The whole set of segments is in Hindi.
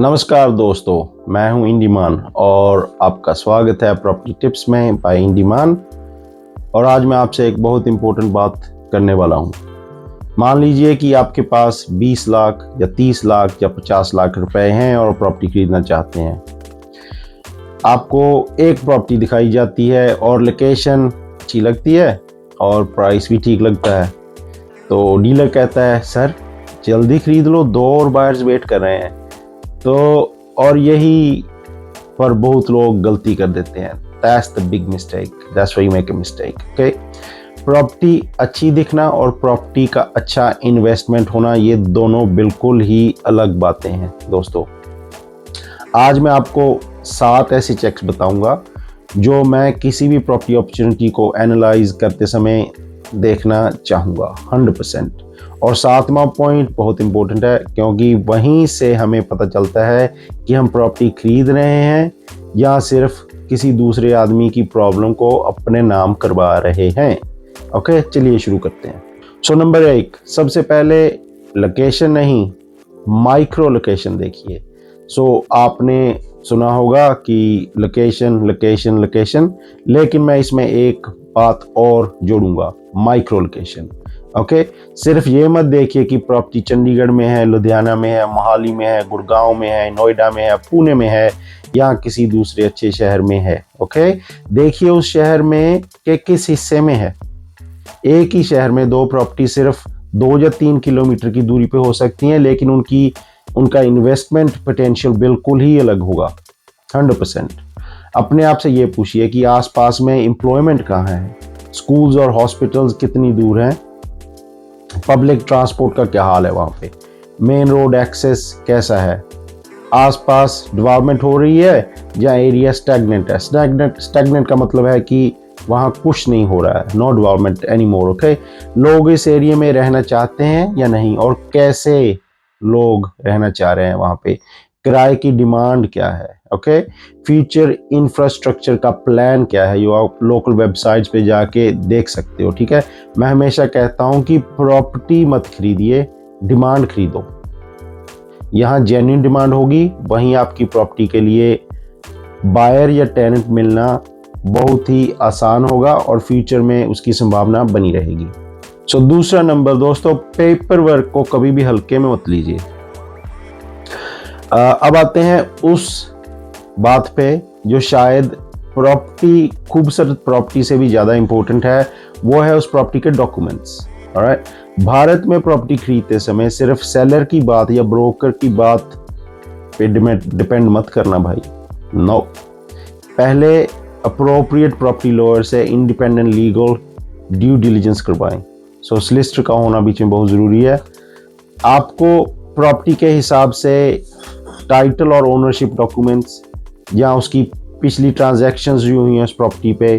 नमस्कार दोस्तों, मैं हूं इंडीमान और आपका स्वागत है प्रॉपर्टी टिप्स में बाय इंडीमान। और आज मैं आपसे एक बहुत इम्पोर्टेंट बात करने वाला हूं। मान लीजिए कि आपके पास 20 लाख या 30 लाख या 50 लाख रुपए हैं और प्रॉपर्टी खरीदना चाहते हैं। आपको एक प्रॉपर्टी दिखाई जाती है और लोकेशन अच्छी लगती है और प्राइस भी ठीक लगता है, तो डीलर कहता है सर जल्दी खरीद लो, 2 और बायर्स वेट कर रहे हैं। तो और यही पर बहुत लोग गलती कर देते हैं। That's the big mistake. That's why you make a mistake. Okay? Property अच्छी दिखना और प्रॉपर्टी का अच्छा इन्वेस्टमेंट होना, ये दोनों बिल्कुल ही अलग बातें हैं दोस्तों। आज मैं आपको 7 ऐसे चेक्स बताऊंगा जो मैं किसी भी प्रॉपर्टी अपॉर्चुनिटी को एनालाइज करते समय देखना चाहूँगा 100%। और 7वां पॉइंट बहुत इंपॉर्टेंट है, क्योंकि वहीं से हमें पता चलता है कि हम प्रॉपर्टी खरीद रहे हैं या सिर्फ किसी दूसरे आदमी की प्रॉब्लम को अपने नाम करवा रहे हैं। ओके, चलिए शुरू करते हैं। सो नंबर 1, सबसे पहले लोकेशन नहीं, माइक्रो लोकेशन देखिए। सो आपने सुना होगा कि लोकेशन लोकेशन लोकेशन, लेकिन मैं इसमें एक बात और जोड़ूंगा, माइक्रो लोकेशन। ओके, सिर्फ ये मत देखिए कि प्रॉपर्टी चंडीगढ़ में है, लुधियाना में है, मोहाली में है, गुड़गांव में है, नोएडा में है, पुणे में है या किसी दूसरे अच्छे शहर में है। ओके, देखिए उस शहर में के किस हिस्से में है। एक ही शहर में 2 प्रॉपर्टी सिर्फ 2 या 3 किलोमीटर की दूरी पे हो सकती हैं, लेकिन उनका इन्वेस्टमेंट पोटेंशियल बिल्कुल ही अलग होगा 100%। अपने आप से ये पूछिए कि आसपास में एम्प्लॉयमेंट कहाँ है, स्कूल्स और हॉस्पिटल्स कितनी दूर हैं, पब्लिक ट्रांसपोर्ट का क्या हाल है वहाँ पे, मेन रोड एक्सेस कैसा है, आसपास डेवलपमेंट हो रही है या एरिया स्टैग्नेंट है। स्टैग्नेंट का मतलब है कि वहाँ कुछ नहीं हो रहा है, no development any more. Okay, लोग इस एरिया में रहना चाहते हैं या नहीं, और कैसे लोग रहना चाह रहे हैं वहाँ पे, किराए की डिमांड क्या है। ओके, फ्यूचर इंफ्रास्ट्रक्चर का प्लान क्या है, जो आप लोकल वेबसाइट्स पे जाके देख सकते हो। ठीक है, मैं हमेशा कहता हूँ कि प्रॉपर्टी मत खरीदिए, डिमांड खरीदो। यहाँ जेन्युइन डिमांड होगी, वहीं आपकी प्रॉपर्टी के लिए बायर या टेनेंट मिलना बहुत ही आसान होगा और फ्यूचर में उसकी संभावना बनी रहेगी। सो दूसरा नंबर दोस्तों, पेपर वर्क को कभी भी हल्के में मत लीजिए। अब आते हैं उस बात पे जो शायद प्रॉपर्टी, खूबसूरत प्रॉपर्टी से भी ज़्यादा इंपॉर्टेंट है, वो है उस प्रॉपर्टी के डॉक्यूमेंट्स। ऑलराइट, भारत में प्रॉपर्टी खरीदते समय सिर्फ सेलर की बात या ब्रोकर की बात पे डिपेंड मत करना भाई, नो। पहले अप्रोप्रिएट प्रॉपर्टी लॉयर से इंडिपेंडेंट लीगल ड्यू डिलिजेंस करवाएं। सो सोलिसिटर का होना बीच में बहुत ज़रूरी है। आपको प्रॉपर्टी के हिसाब से टाइटल और ओनरशिप डॉक्यूमेंट्स या उसकी पिछली ट्रांजैक्शंस जो हुई हैं उस प्रॉपर्टी पे,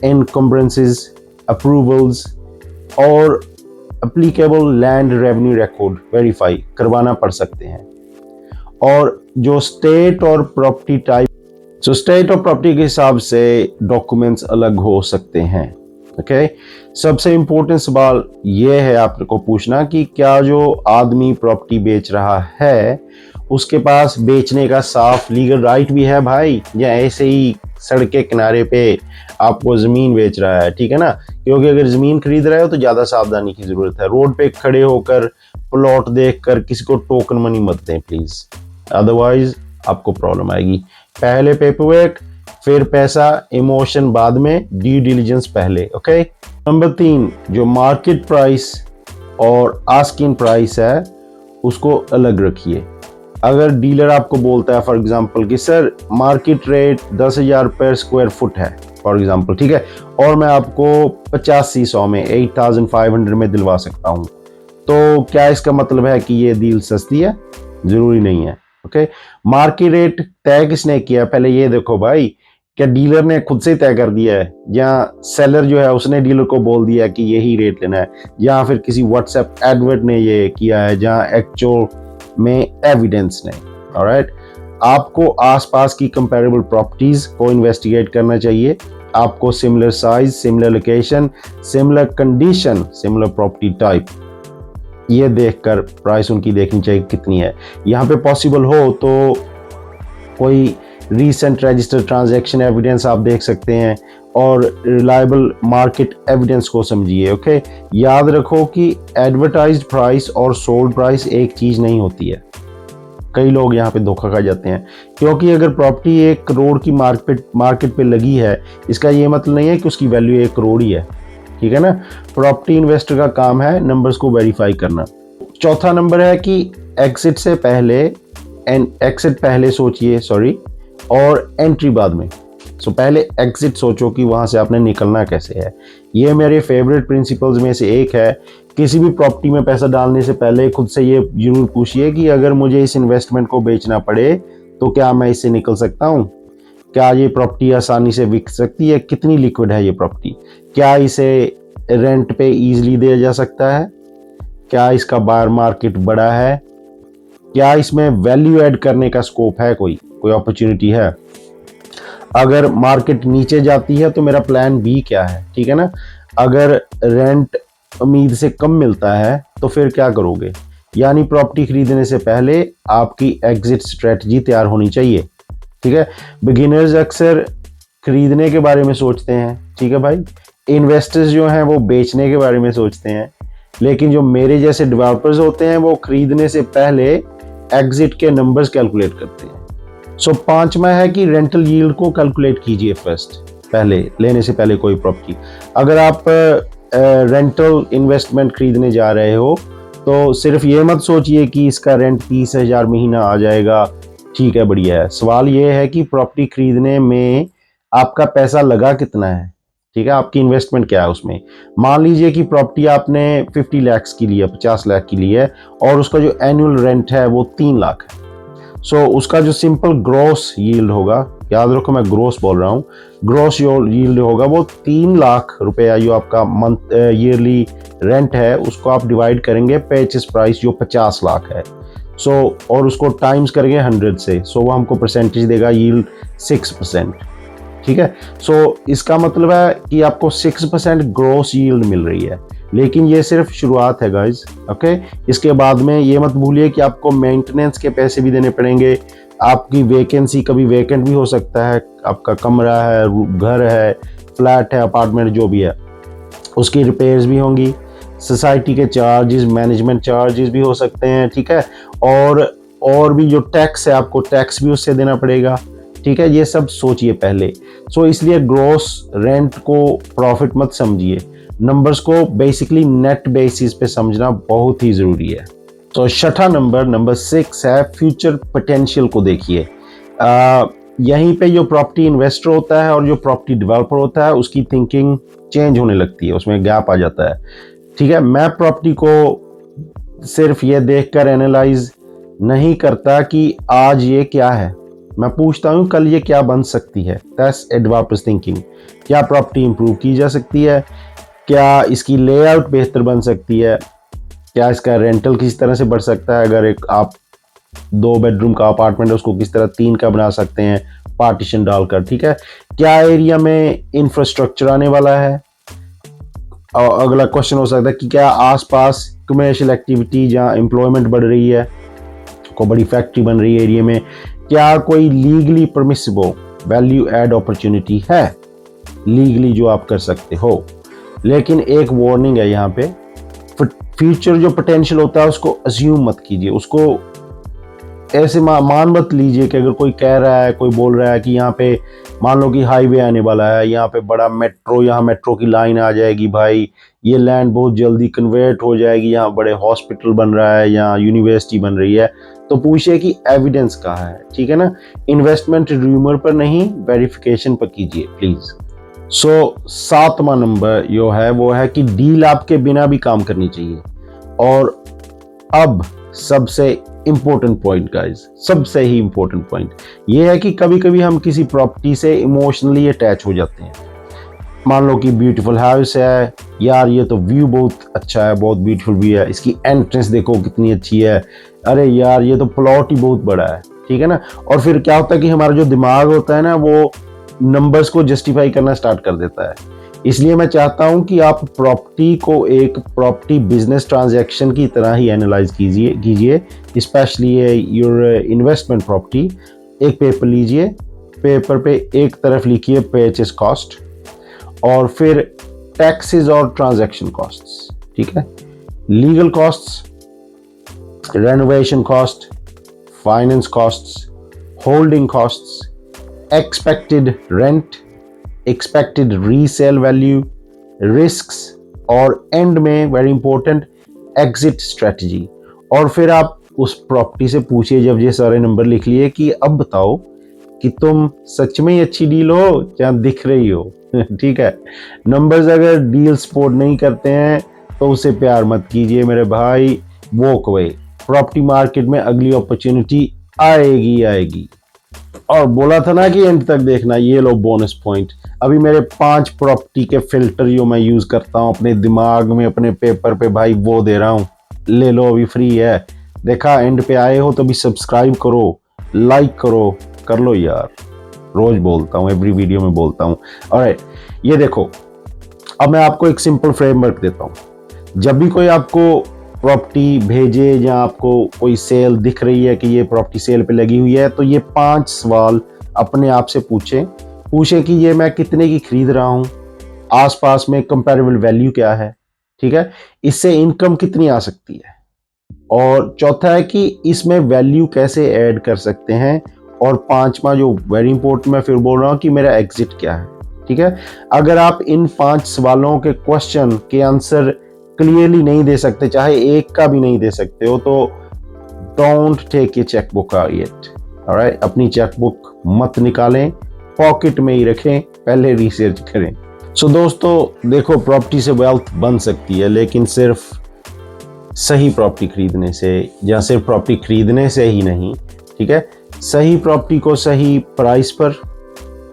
एनकम्बरेंसेस, अप्रूवल्स और applicable land revenue record verify करवाना पड़ सकते हैं। और जो स्टेट और प्रॉपर्टी टाइप, सो स्टेट और प्रॉपर्टी के हिसाब से डॉक्यूमेंट्स अलग हो सकते हैं। ओके, सबसे इम्पोर्टेंट सवाल ये है आपको पूछना कि क्या जो आदमी प्रॉपर्टी बेच रहा है उसके पास बेचने का साफ लीगल राइट भी है भाई, या ऐसे ही सड़क के किनारे पे आपको ज़मीन बेच रहा है। ठीक है ना, क्योंकि अगर ज़मीन खरीद रहे हो तो ज़्यादा सावधानी की ज़रूरत है। रोड पे खड़े होकर प्लॉट देखकर किसी को टोकन मनी मत दें प्लीज़, अदरवाइज आपको प्रॉब्लम आएगी। पहले पेपरवर्क, फिर पैसा, इमोशन बाद में, ड्यू डिलिजेंस पहले। ओके, नंबर 3, जो मार्केट प्राइस और आस्किंग प्राइस है उसको अलग रखिए। अगर डीलर आपको बोलता है फॉर एग्जांपल कि सर मार्केट रेट 10,000 पर स्क्वायर फुट है फॉर एग्जांपल, ठीक है, और मैं आपको 8500 में 8,500 में दिलवा सकता हूं, तो क्या इसका मतलब है कि ये डील सस्ती है? जरूरी नहीं है। ओके, मार्केट रेट तय किसने किया, पहले ये देखो भाई, क्या डीलर ने खुद से तय कर दिया है या सेलर जो है उसने डीलर को बोल दिया कि यही रेट लेना है, या फिर किसी व्हाट्सएप एडवर्ट ने ये किया है जहां एक्चुअल में एविडेंस नहीं। ऑलराइट, आपको आसपास की कंपैरेबल प्रॉपर्टीज को इन्वेस्टिगेट करना चाहिए। आपको similar size, similar location, similar condition, similar property type ये देखकर प्राइस उनकी देखनी चाहिए कितनी है। यहाँ पे पॉसिबल हो तो कोई रीसेंट रजिस्टर्ड ट्रांजैक्शन एविडेंस आप देख सकते हैं और रिलायबल मार्केट एविडेंस को समझिए। ओके, याद रखो कि एडवर्टाइज्ड प्राइस और सोल्ड प्राइस एक चीज़ नहीं होती है। कई लोग यहाँ पे धोखा खा जाते हैं, क्योंकि अगर प्रॉपर्टी 1 करोड़ की मार्केट पे लगी है, इसका ये मतलब नहीं है कि उसकी वैल्यू 1 करोड़ ही है। ठीक है ना। प्रॉपर्टी इन्वेस्टर का काम है नंबर्स को वेरीफाई करना। चौथा नंबर है कि एग्जिट पहले सोचिए और एंट्री बाद में। पहले एग्जिट सोचो कि वहां से आपने निकलना कैसे है। ये मेरे फेवरेट प्रिंसिपल्स में से एक है। किसी भी प्रॉपर्टी में पैसा डालने से पहले खुद से ये जरूर पूछिए कि अगर मुझे इस इन्वेस्टमेंट को बेचना पड़े तो क्या मैं इससे निकल सकता हूँ, क्या ये प्रॉपर्टी आसानी से बिक सकती है, कितनी लिक्विड है ये प्रॉपर्टी, क्या इसे रेंट पे इजीली दिया जा सकता है, क्या इसका बायर मार्केट बड़ा है, क्या इसमें वैल्यू ऐड करने का स्कोप है, कोई अपॉर्चुनिटी है। अगर मार्केट नीचे जाती है तो मेरा प्लान बी क्या है। ठीक है ना। अगर रेंट उम्मीद से कम मिलता है तो फिर क्या करोगे। यानी प्रॉपर्टी खरीदने से पहले आपकी एग्जिट स्ट्रेटजी तैयार होनी चाहिए। ठीक है। बिगिनर्स अक्सर खरीदने के बारे में सोचते हैं, ठीक है भाई। इन्वेस्टर्स जो हैं वो बेचने के बारे में सोचते हैं, लेकिन जो मेरे जैसे डेवलपर्स होते हैं वो खरीदने से पहले एग्जिट के नंबर्स कैलकुलेट करते हैं। पांचवा है कि रेंटल यील्ड को कैलकुलेट कीजिए पहले लेने से पहले कोई प्रॉपर्टी। अगर आप रेंटल इन्वेस्टमेंट खरीदने जा रहे हो तो सिर्फ ये मत सोचिए कि इसका रेंट 30,000 महीना आ जाएगा, ठीक है बढ़िया है। सवाल ये है कि प्रॉपर्टी खरीदने में आपका पैसा लगा कितना है। ठीक है, आपकी इन्वेस्टमेंट क्या है उसमें। मान लीजिए कि प्रॉपर्टी आपने 50 लाख की ली है, 50 लाख की ली है और उसका जो एनुअल रेंट है वो 3 लाख है। उसका जो सिंपल ग्रॉस यील्ड होगा, याद रखो मैं ग्रॉस बोल रहा हूँ, ग्रॉस यील्ड होगा वो 3 लाख रुपया जो आपका मंथ ईयरली रेंट है उसको आप डिवाइड करेंगे परचेस प्राइस जो 50 लाख है। और उसको टाइम्स करेंगे 100 से। वो हमको परसेंटेज देगा यील्ड 6%। ठीक है। इसका मतलब है कि आपको 6% ग्रॉस यील्ड मिल रही है, लेकिन ये सिर्फ शुरुआत है गाइज। ओके, इसके बाद में ये मत भूलिए कि आपको मेंटेनेंस के पैसे भी देने पड़ेंगे। आपकी वैकेंसी कभी वैकेंट भी हो सकता है, आपका कमरा है, घर है, फ्लैट है, अपार्टमेंट जो भी है, उसकी रिपेयर्स भी होंगी। सोसाइटी के चार्जेस, मैनेजमेंट चार्जेस भी हो सकते हैं। ठीक है। और भी जो टैक्स है, आपको टैक्स भी उससे देना पड़ेगा। ठीक है, ये सब सोचिए पहले। इसलिए ग्रॉस रेंट को प्रॉफिट मत समझिए, नंबर्स को बेसिकली नेट बेसिस पे समझना बहुत ही जरूरी है। छठा नंबर 6 है फ्यूचर पोटेंशियल को देखिए। यहीं पे जो प्रॉपर्टी इन्वेस्टर होता है और जो प्रॉपर्टी डेवलपर होता है उसकी थिंकिंग चेंज होने लगती है, उसमें गैप आ जाता है। ठीक है। मैं प्रॉपर्टी को सिर्फ ये देखकर एनालाइज नहीं करता कि आज ये क्या है, मैं पूछता हूँ कल ये क्या बन सकती है। That's developers thinking. क्या प्रॉपर्टी इंप्रूव की जा सकती है, क्या इसकी लेआउट बेहतर बन सकती है, क्या इसका रेंटल किस तरह से बढ़ सकता है। अगर एक आप 2 बेडरूम का अपार्टमेंट है उसको किस तरह 3 का बना सकते हैं पार्टीशन डालकर। ठीक है। क्या एरिया में इंफ्रास्ट्रक्चर आने वाला है। और अगला क्वेश्चन हो सकता है कि क्या आसपास कमर्शियल एक्टिविटी जहाँ एम्प्लॉयमेंट बढ़ रही है, कोई बड़ी फैक्ट्री बन रही है एरिया में, क्या कोई legally permissible value add opportunity है लीगली जो आप कर सकते हो। लेकिन एक वार्निंग है यहाँ पे, फ्यूचर जो पोटेंशियल होता है उसको अज्यूम मत कीजिए, उसको ऐसे मान मत लीजिए कि अगर कोई कह रहा है, कोई बोल रहा है कि यहाँ पे मान लो कि हाईवे आने वाला है, यहाँ पे बड़ा मेट्रो, यहाँ मेट्रो की लाइन आ जाएगी भाई, ये लैंड बहुत जल्दी कन्वर्ट हो जाएगी, यहाँ बड़े हॉस्पिटल बन रहा है, यहाँ यूनिवर्सिटी बन रही है, तो पूछिए कि एविडेंस कहाँ है। ठीक है ना। इन्वेस्टमेंट रूमर पर नहीं, वेरिफिकेशन पर कीजिए प्लीज। 7वां नंबर जो है वो है कि डील आपके बिना भी काम करनी चाहिए। और अब सबसे इंपॉर्टेंट पॉइंट गाइस, सबसे ही इंपॉर्टेंट पॉइंट ये है कि कभी कभी हम किसी प्रॉपर्टी से इमोशनली अटैच हो जाते हैं। मान लो कि ब्यूटीफुल हाउस है, यार ये तो व्यू बहुत अच्छा है, बहुत ब्यूटीफुल व्यू है, इसकी एंट्रेंस देखो कितनी अच्छी है, अरे यार ये तो प्लॉट ही बहुत बड़ा है। ठीक है ना। और फिर क्या होता है कि हमारा जो दिमाग होता है ना वो नंबर्स को जस्टिफाई करना स्टार्ट कर देता है इसलिए मैं चाहता हूं कि आप प्रॉपर्टी को एक प्रॉपर्टी बिजनेस ट्रांजैक्शन की तरह ही एनालाइज कीजिए स्पेशली योर इन्वेस्टमेंट प्रॉपर्टी। एक पेपर लीजिए, पेपर पे एक तरफ लिखिए परचेस कॉस्ट और फिर टैक्सेस और ट्रांजैक्शन कॉस्ट्स, ठीक है, legal costs, renovation cost, finance costs, holding costs, expected rent, expected resale value, risks और एंड में वेरी इंपॉर्टेंट एग्जिट स्ट्रेटजी। और फिर आप उस प्रॉपर्टी से पूछिए जब ये सारे नंबर लिख लिए कि अब बताओ कि तुम सच में ही अच्छी डील हो या दिख रही हो। ठीक है, नंबर्स अगर डील सपोर्ट नहीं करते हैं तो उसे प्यार मत कीजिए मेरे भाई, वॉक अवे। प्रॉपर्टी मार्केट में अगली अपॉर्चुनिटी आएगी। और बोला था ना कि एंड तक देखना, ये लो बोनस पॉइंट। अभी मेरे 5 प्रॉपर्टी के फिल्टर जो मैं यूज करता हूँ अपने दिमाग में, अपने पेपर पे भाई, वो दे रहा हूँ, ले लो, अभी फ्री है। देखा, एंड पे आए हो तो भी सब्सक्राइब करो, लाइक करो, कर लो यार, रोज बोलता हूँ, एवरी वीडियो में बोलता हूँ। ऑलराइट, ये देखो, अब मैं आपको एक सिंपल फ्रेमवर्क देता हूँ। जब भी कोई आपको प्रॉपर्टी भेजे या आपको कोई सेल दिख रही है कि ये प्रॉपर्टी सेल पे लगी हुई है, तो ये 5 सवाल अपने आप से पूछें कि ये मैं कितने की खरीद रहा हूँ, आसपास में कंपैरेबल वैल्यू क्या है, ठीक है, इससे इनकम कितनी आ सकती है, और चौथा है कि इसमें वैल्यू कैसे ऐड कर सकते हैं, और 5वां जो वेरी इंपॉर्टेंट मैं फिर बोल रहा हूँ कि मेरा एग्जिट क्या है। ठीक है, अगर आप इन 5 सवालों के क्वेश्चन के आंसर क्लियरली नहीं दे सकते, चाहे एक का भी नहीं दे सकते हो, तो don't take a chequebook yet. Alright, अपनी चेकबुक मत निकालें, पॉकेट में ही रखें, पहले रिसर्च करें। सो दोस्तों देखो, प्रॉपर्टी से वेल्थ बन सकती है, लेकिन सिर्फ सही प्रॉपर्टी खरीदने से, या सिर्फ प्रॉपर्टी खरीदने से ही नहीं, ठीक है, सही प्रॉपर्टी को सही प्राइस पर,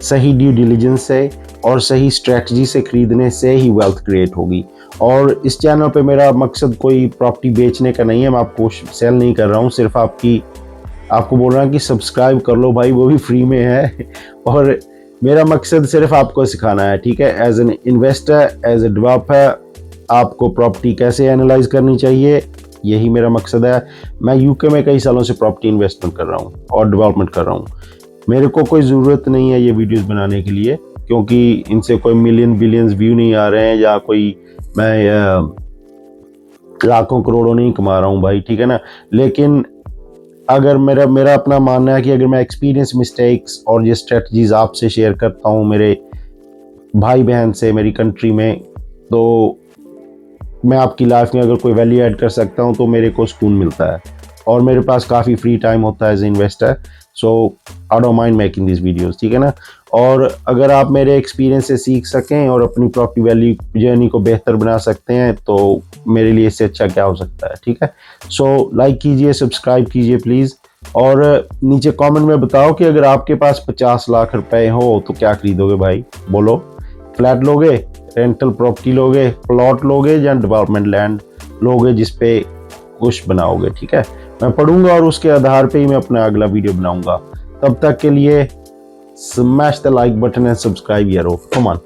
सही ड्यू डिलिजेंस से और सही स्ट्रेटजी से खरीदने से ही वेल्थ क्रिएट होगी। और इस चैनल पे मेरा मकसद कोई प्रॉपर्टी बेचने का नहीं है, मैं आपको सेल नहीं कर रहा हूँ, सिर्फ आपको बोल रहा हूँ कि सब्सक्राइब कर लो भाई, वो भी फ्री में है। और मेरा मकसद सिर्फ आपको सिखाना है, ठीक है, as an investor, as a developer, आपको प्रॉपर्टी कैसे एनालाइज करनी चाहिए, यही मेरा मकसद है। मैं यूके में कई सालों से प्रॉपर्टी इन्वेस्टमेंट कर रहा हूँ और डेवलपमेंट कर रहा हूँ। मेरे को कोई ज़रूरत नहीं है ये वीडियोस बनाने के लिए, क्योंकि इनसे कोई मिलियन बिलियंस व्यू नहीं आ रहे हैं, या कोई मैं लाखों करोड़ों नहीं कमा रहा हूँ भाई, ठीक है ना। लेकिन अगर मेरा अपना मानना है कि अगर मैं एक्सपीरियंस, मिस्टेक्स और ये स्ट्रेटजीज आपसे शेयर करता हूँ, मेरे भाई बहन से, मेरी कंट्री में, तो मैं आपकी लाइफ में अगर कोई वैल्यू ऐड कर सकता हूँ तो मेरे को सुकून मिलता है, और मेरे पास काफ़ी फ्री टाइम होता है as a investor. So I don't mind making this videos, ठीक है ना। और अगर आप मेरे एक्सपीरियंस से सीख सकें और अपनी प्रॉपर्टी वैल्यू जर्नी को बेहतर बना सकते हैं, तो मेरे लिए इससे अच्छा क्या हो सकता है, ठीक है। सो लाइक कीजिए, सब्सक्राइब कीजिए प्लीज़, और नीचे कमेंट में बताओ कि अगर आपके पास 50 लाख रुपए हो तो क्या खरीदोगे भाई, बोलो। फ्लैट लोगे, रेंटल प्रॉपर्टी लोगे, प्लॉट लोगे, या डेवलपमेंट लैंड लोगे जिसपे कुछ बनाओगे, ठीक है। मैं पढ़ूंगा और उसके आधार पे ही मैं अपना अगला वीडियो बनाऊंगा। तब तक के लिए smash the like button and subscribe यारो, कम ऑन।